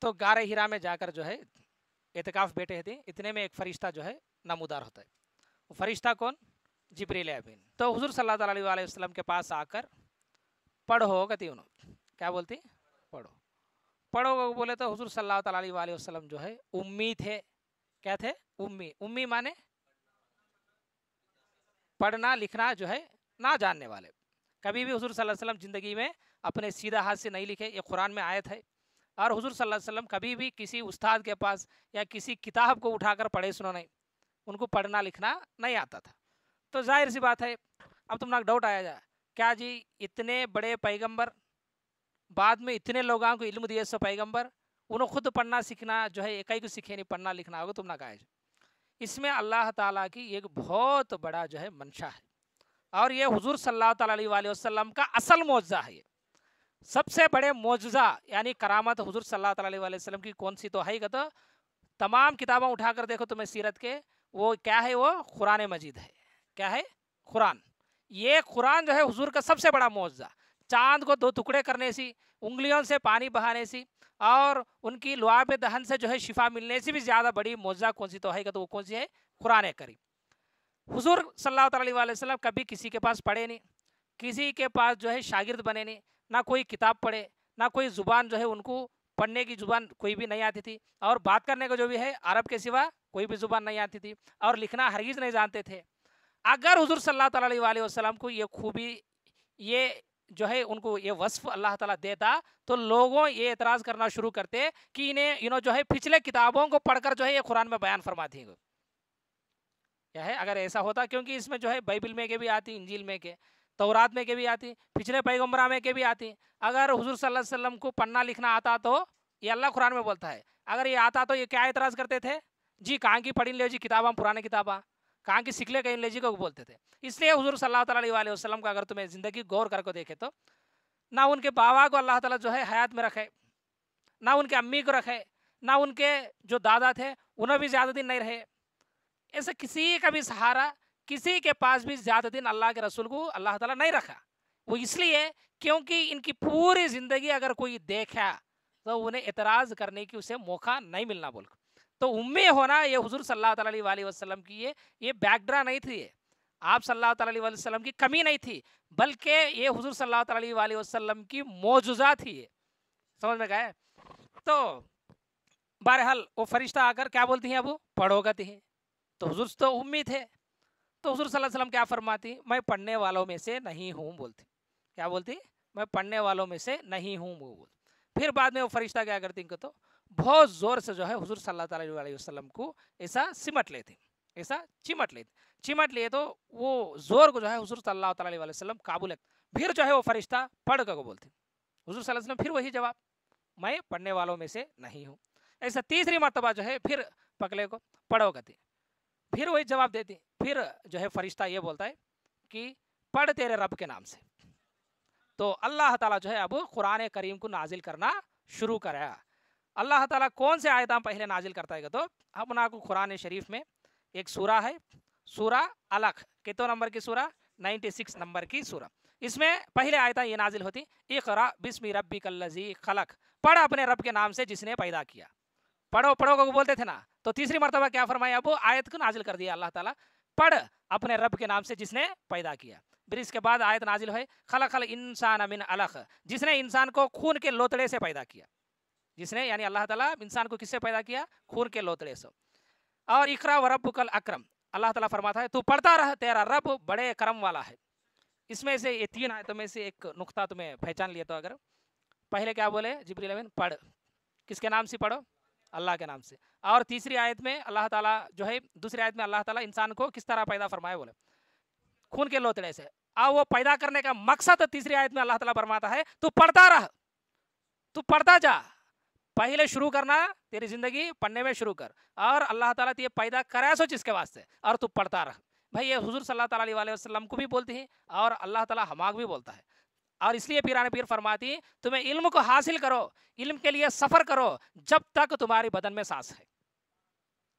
تو गारे हीरा में जाकर जो है एतकाफ बैठे थे, इतने में एक फरिश्ता जो है नमूदार होता है। वो फरिश्ता कौन? जिब्रील अमीन। तो हुजूर सल्लल्लाहु अलैहि वसल्लम के पास आकर पढ़ो कहती उन्होंने, क्या बोलती? पढ़ो। पढ़ो बोले तो हुजूर सल्लल्लाहु अलैहि वसल्लम जो है उम्मी थे। क्या थे? उम्मी। उम्मी माने पढ़ना लिखना जो है ना जानने वाले। कभी भी हुजूर सल्लल्लाहु अलैहि वसल्लम जिंदगी में अपने सीधा हाथ से नहीं लिखे, ये कुरान में आयत है। और हुजूर सल्लल्लाहु अलैहि वसल्लम कभी भी किसी उस्ताद के पास या किसी किताब को उठाकर पढ़े सुनो नहीं, उनको पढ़ना लिखना नहीं आता था। तो जाहिर सी बात है, अब तुम ना डाउट आया जा, क्या जी इतने बड़े पैगंबर, बाद में इतने लोगों को इल्म दिए सो पैगंबर, उन्होंने खुद पढ़ना सीखना जो है एक ही को सीखे नहीं, पढ़ना लिखना होगा, तुम ना कहा। इसमें अल्लाह ताला की एक बहुत बड़ा जो है मंशा है, और ये हुजूर सल्लल्लाहु अलैहि वसल्लम का असल मौजज़ा है। सबसे बड़े मौजज़ा यानी करामत हुजूर सल्लल्लाहु अलैहि वसल्लम की कौन सी तो है कि तो तमाम किताबें उठाकर देखो तुम्हें सीरत के, वो क्या है? वो कुरान मजीद है। क्या है? कुरान। ये कुरान जो है हुजूर का सबसे बड़ा मौजज़ा। चांद को दो टुकड़े करने से, उंगलियों से पानी बहाने से, और उनकी लुआब दहन से जो है शिफा मिलने से भी ज़्यादा बड़ी मौजज़ा कौन सी तो है? तो वो कौन सी है? कुरान करीम। हुजूर सल्लल्लाहु अलैहि वसल्लम कभी किसी के पास पढ़े नहीं, किसी के पास जो है शागिर्द बने नहीं, ना कोई किताब पढ़े, ना कोई ज़ुबान जो है उनको पढ़ने की ज़ुबान कोई भी नहीं आती थी, और बात करने को जो भी है अरब के सिवा कोई भी ज़ुबान नहीं आती थी, और लिखना हरगिज़ नहीं जानते थे। अगर हुजूर सल्लल्लाहु अलैहि वसल्लम को ये खूबी, ये जो है उनको ये वस्फ अल्लाह ताला देता, तो लोगों ये एतराज़ करना शुरू करते कि इन्हें जो है पिछले किताबों को पढ़कर जो है ये कुरान में बयान फरमाती है। क्या है? अगर ऐसा होता, क्योंकि इसमें जो है बाइबल में के भी आती, इंजील में के, तौरात में के भी आती, पिछले पैगम्बरा में के भी आती। अगर हुजूर सल्लल्लाहु अलैहि वसल्लम को पढ़ना लिखना आता तो ये अल्लाह कुरान में बोलता है, अगर ये आता तो ये क्या एतराज़ करते थे? जी कहाँ की पढ़ी ले जी किताबा, पुराने किताबा कहाँ की सिखले कहीं ले जी को बोलते थे। इसलिए हुजूर सल्लल्लाहु अलैहि वसल्लम का अगर तुम्हें ज़िंदगी गौर करके देखे तो ना उनके बाबा को अल्लाह ताला जो है हयात में रखे, ना उनके अम्मी को रखे, ना उनके जो दादा थे उन्हें भी ज़्यादा दिन नहीं रहे। ऐसा किसी का भी सहारा, किसी के पास भी ज़्यादा दिन अल्लाह के रसूल को अल्लाह ताला नहीं रखा। वो इसलिए क्योंकि इनकी पूरी ज़िंदगी अगर कोई देखा तो उन्हें एतराज़ करने की उसे मौका नहीं मिलना बोल। तो उम्मी होना ये हुजूर सल्लल्लाहु अलैहि वसल्लम की ये बैकड्रा नहीं थी, आप सल्लल्लाहु अलैहि वसल्लम की कमी नहीं थी, बल्कि ये हुजूर सल्लल्लाहु अलैहि वसल्लम की मौजूज़ा थी। समझ में गए? तो बहरहाल वो फरिश्ता आकर क्या बोलती हैं? अब पढ़ो कहती हैं। तो हुजूर तो उम्मी थे, तो हुजूर सल्लल्लाहु अलैहि वसल्लम क्या फरमाती? मैं पढ़ने वालों में से नहीं हूँ बोलती। क्या बोलती? मैं पढ़ने वालों में से नहीं हूँ बोल। फिर बाद में वो फरिश्ता क्या करती इनको तो बहुत ज़ोर से जो है हुजूर सल्लल्लाहु अलैहि वसल्लम को ऐसा सिमट लेते, ऐसा चिमट लेते। चिमट लिए तो वो ज़ोर को जो है हुजूर सल्लल्लाहु अलैहि वसल्लम काबू लेते। फिर जो है वो फरिश्ता पढ़ कर बोलते, हुजूर सल्लल्लाहु अलैहि वसल्लम फिर वही जवाब, मैं पढ़ने वालों में से नहीं हूँ। ऐसा तीसरी मरतबा जो है फिर पकले को पढ़ो कहती, फिर वही जवाब देती। फिर जो है फरिश्ता ये बोलता है कि पढ़ तेरे रब के नाम से। तो अल्लाह ताला जो है अब कुरान करीम को नाजिल करना शुरू करा। अल्लाह ताला कौन से आयत पहले नाजिल करता है? तो अपना को कुरान शरीफ में एक सूरा है, सूरा अलग, कितने नंबर की सूरा? 96 नंबर की सूरा। इसमें पहले आयत ये नाजिल होती, इक़रा बिस्मि रब्बिकल्लज़ी खलक, पढ़ अपने रब के नाम से जिसने पैदा किया। पढ़ो पढ़ो को बोलते थे ना, तो तीसरी मरतबा क्या फरमाया? अब आयत को नाजिल कर दिया अल्लाह ताला, पढ़ अपने रब के नाम से जिसने पैदा किया। फिर इसके बाद आयत नाजिल है खलक़ल इंसान मिन अलक़, जिसने इंसान को खून के लोतड़े से पैदा किया। जिसने यानी अल्लाह ताला इंसान को किससे पैदा किया? खून के लोतड़े से। और इक़रा व रब्बुकल अकरम, अल्लाह ताला फरमाता है तू पढ़ता रह, तेरा रब बड़े करम वाला है। इसमें से ये तीन आयतों में से एक नुक्ता तुम्हें पहचान लिया तो अगर पहले क्या बोले जिब्रील अमीन? पढ़, किसके नाम से पढ़ो? अल्लाह के नाम से। और तीसरी आयत में अल्लाह ताला जो है, दूसरी आयत में अल्लाह ताला इंसान को किस तरह पैदा फरमाए? बोले खून के लोतड़े से। और वो पैदा करने का मकसद तीसरी आयत में अल्लाह ताला फरमाता है तू पढ़ता रह, तू पढ़ता जा, पहले शुरू करना तेरी जिंदगी पढ़ने में शुरू कर, और अल्लाह ताला ये पैदा कराया सो जिसके वास्ते, और तू पढ़ता रह। भाई ये हुजूर सल्लल्लाहु अलैहि वसल्लम को भी बोलती है और अल्लाह ताला हमाक भी बोलता है। और इसलिए पीरान पीर फरमाती तुम्हें इल्म को हासिल करो, इल्म के लिए सफ़र करो जब तक तुम्हारी बदन में सांस है।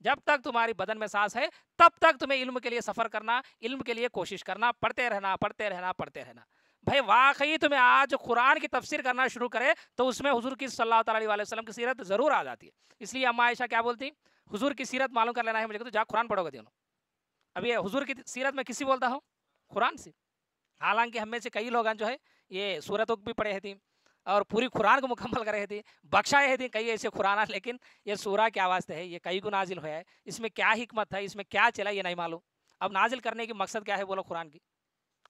जब तक तुम्हारी बदन में सांस है तब तक तुम्हें इल्म के लिए सफ़र करना, इल्म के लिए कोशिश करना, पढ़ते रहना पढ़ते रहना पढ़ते रहना। بھائی واقعی تمہیں آج قرآن کی تفسیر کرنا شروع کرے تو اس میں حضور کی صلی اللہ تعالیٰ علیہ وسلم کی سیرت ضرور آ جاتی ہے. اس لیے اما عائشہ کیا بولتی, حضور کی سیرت معلوم کر لینا ہے مجھے, تو جا قرآن پڑھو گے دونوں. اب یہ حضور کی سیرت میں کسی بولتا ہوں, قرآن سے. حالانکہ ہم میں سے کئی لوگ جو ہے یہ سورتوں بھی پڑھے تھیں اور پوری قرآن کو مکمل کر رہے تھے, بخشائے تھے کئی ایسے قرآن, لیکن یہ سورہ کیا واسطے ہے, یہ کئی کو نازل ہوا ہے, اس میں کیا حکمت ہے, اس میں کیا چلا یہ نہیں معلوم. اب نازل کرنے کی مقصد کیا ہے بولو قرآن کی,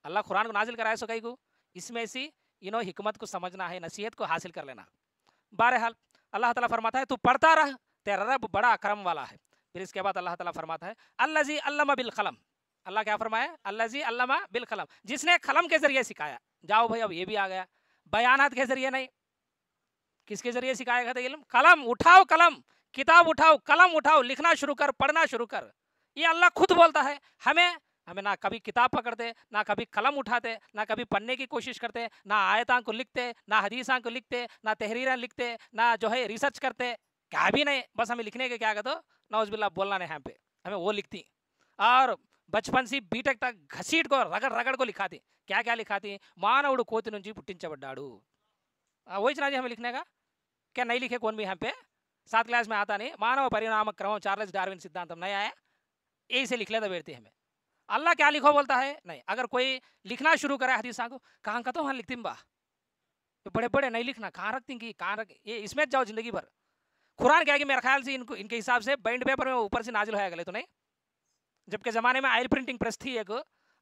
اللہ قرآن کو نازل کرائے سو کئی کو, اس میں سے حکمت کو سمجھنا ہے, نصیحت کو حاصل کر لینا. بہرحال اللہ تعالیٰ فرماتا ہے تو پڑھتا رہ, تیرا رب بڑا کرم والا ہے. پھر اس کے بعد اللہ تعالیٰ فرماتا ہے الذی علم بالقلم. اللہ کیا فرمایا, الذی علم بالقلم, جس نے قلم کے ذریعے سکھایا. جاؤ بھائی اب یہ بھی آ گیا, بیانات کے ذریعے نہیں, کس کے ذریعے سکھایا گیا تھا علم, قلم اٹھاؤ, قلم کتاب اٹھاؤ, قلم اٹھاؤ, لکھنا شروع کر, پڑھنا شروع کر. یہ اللہ خود بولتا ہے. ہمیں نہ کبھی کتاب پکڑتے, نہ کبھی قلم اٹھاتے, نہ کبھی پڑھنے کی کوشش کرتے, نہ آیتاں کو لکھتے, نہ حدیثاں کو لکھتے, نہ تحریریں لکھتے, نہ جو ہے ریسرچ کرتے, کیا بھی نہیں. بس ہمیں لکھنے کے کیا کہتے ہو, نعوذ باللہ بولنا نہیں, ہم پہ ہمیں وہ لکھتی. اور بچپن سے بی ٹیک تک گھسیٹ کو رگڑ رگڑ کو لکھاتی. کیا کیا لکھاتی, مانوڑ کوتی ننجی پٹنچبڈاڑو. وہی چنا جی ہمیں لکھنے کا, کیا نہیں لکھے کون بھی ہم پہ, 7 کلاس میں آتا نہیں, مانو پرینام کرم چارلس ڈارون سدھانتم نہیں آیا, یہی سے لکھ لیتا بیٹھتی ہمیں. اللہ کیا لکھو بولتا ہے نہیں. اگر کوئی لکھنا شروع کرے حدیثاں کو, کہاں کا تو وہاں لکھتی با, بڑے بڑے نہیں لکھنا, کہاں رکھتی کی, کہاں رکھ, یہ اس میں جاؤ زندگی بھر. قرآن کیا کہ میرے خیال سے ان کے حساب سے بینڈ پیپر میں اوپر سے نازل ہوا گلے تو نہیں, جبکہ زمانے میں آئل پرنٹنگ پریس تھی ایک,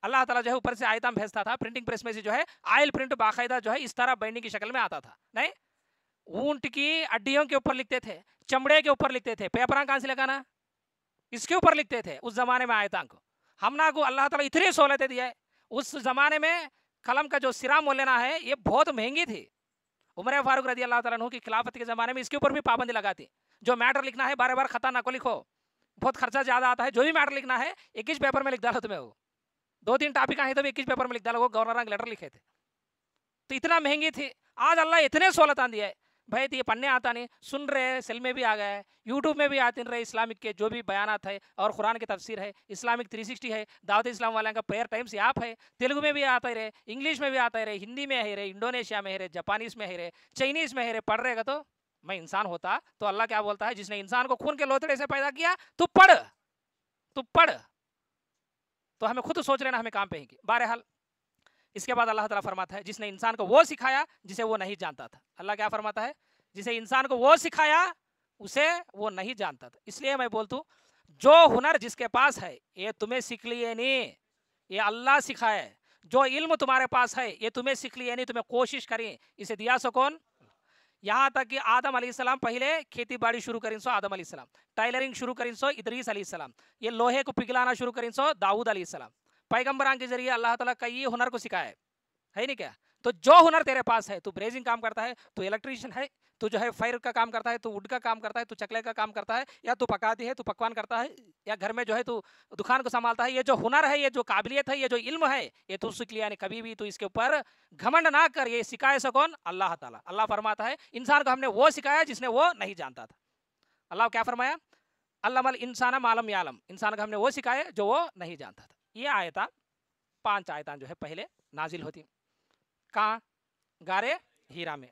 اللہ تعالیٰ جو ہے اوپر سے آیتاں بھیجتا تھا, پرنٹنگ پریس میں سے جو ہے آئل پرنٹ باقاعدہ جو ہے اس طرح بینڈنگ کی شکل میں آتا تھا. نہیں, اونٹ کی ہڈیوں کے اوپر لکھتے تھے, چمڑے کے اوپر لکھتے تھے, پیپراں کہاں سے لگانا, اس کے اوپر لکھتے تھے اس زمانے میں آیتاں کو. ہم نا کو اللہ تعالیٰ اتنی سہولتیں دیا ہے. اس زمانے میں قلم کا جو سرا مول لینا ہے یہ بہت مہنگی تھی. عمر فاروق رضی اللہ تعالیٰ عنہ کی خلافت کے زمانے میں اس کے اوپر بھی پابندی لگاتی. جو میٹر لکھنا ہے بار بار خطا نہ کو لکھو, بہت خرچہ زیادہ آتا ہے. جو بھی میٹر لکھنا ہے 21 پیپر میں لکھ ڈالو تمہیں, وہ 2-3 ٹاپک آئے تو 21 پیپر میں لکھ ڈالو. وہ گورنر لیٹر لکھے تھے, تو اتنا مہنگی تھی. آج اللہ اتنے سہولتیں دیا ہے بھائی, یہ پڑھنے آتا نہیں, سن رہے, سیل میں بھی آ گیا ہے, یوٹیوب میں بھی آتے رہے اسلامک کے جو بھی بیانات ہے, اور قرآن کی تفسیر ہے, اسلامک 360 ہے, دعوت اسلام والوں کا پریئر ٹائمز ایپ ہے, تیلگو میں بھی آتا رہے, انگلش میں بھی آتا رہے, ہندی میں ہے رہے, انڈونیشیا میں ہے رہے, جاپانیز میں ہے رہے, چائنیز میں ہے رہے. پڑھ رہے گا تو میں انسان ہوتا تو اللہ کیا بولتا ہے, جس نے انسان کو خون کے لوتڑے سے پیدا کیا, تو پڑھ. تو ہمیں خود سوچ لینا ہمیں کام پہ ہی کی. بہرحال اس کے بعد اللہ تعالیٰ فرماتا ہے جس نے انسان کو وہ سکھایا جسے وہ نہیں جانتا تھا. اللہ کیا فرماتا ہے, جسے انسان کو وہ سکھایا اسے وہ نہیں جانتا تھا. اس لیے میں بولتا ہوں جو ہنر جس کے پاس ہے یہ تمہیں سیکھ لیے نہیں, یہ اللہ سکھائے. جو علم تمہارے پاس ہے یہ تمہیں سیکھ لیے نہیں, تمہیں کوشش کریں, اسے دیا سو کون. یہاں تک کہ آدم علیہ السلام پہلے کھیتی باڑی شروع کریں سو آدم علیہ السلام, ٹائلرنگ شروع کریں سو ادریس علیہ السلام, یہ لوہے کو پگھلانا شروع کریں سو داؤد علیہ السلام. پیغمبران کے ذریعے اللہ تعالیٰ کئی ہنر کو سکھایا ہے نہیں کیا. تو جو ہنر تیرے پاس ہے, تو بریزنگ کام کرتا ہے, تو الیکٹریشین ہے, تو جو ہے فائر کا کام کرتا ہے, تو وڈ کا کام کرتا ہے, تو چکلے کا کام کرتا ہے, یا تو پکاتی ہے, تو پکوان کرتا ہے, یا گھر میں جو ہے تو دکان کو سنبھالتا ہے. یہ جو ہنر ہے, یہ جو قابلیت ہے, یہ جو علم ہے, یہ تو سیکھ لیا نہیں کبھی بھی. تو اس کے اوپر گھمنڈ نہ کر, یہ سکھائے سو کون, اللہ تعالیٰ. اللہ فرماتا ہے انسان کو ہم نے وہ سکھایا جس نے وہ نہیں جانتا تھا. اللہ کیا فرمایا, علم الانسان ما لم یعلم, انسان کو ہم نے وہ سکھایا جو وہ نہیں جانتا تھا. یہ آیتاں 5 آیتاں جو ہے پہلے نازل ہوتی کہاں, غارِ ہیرا میں.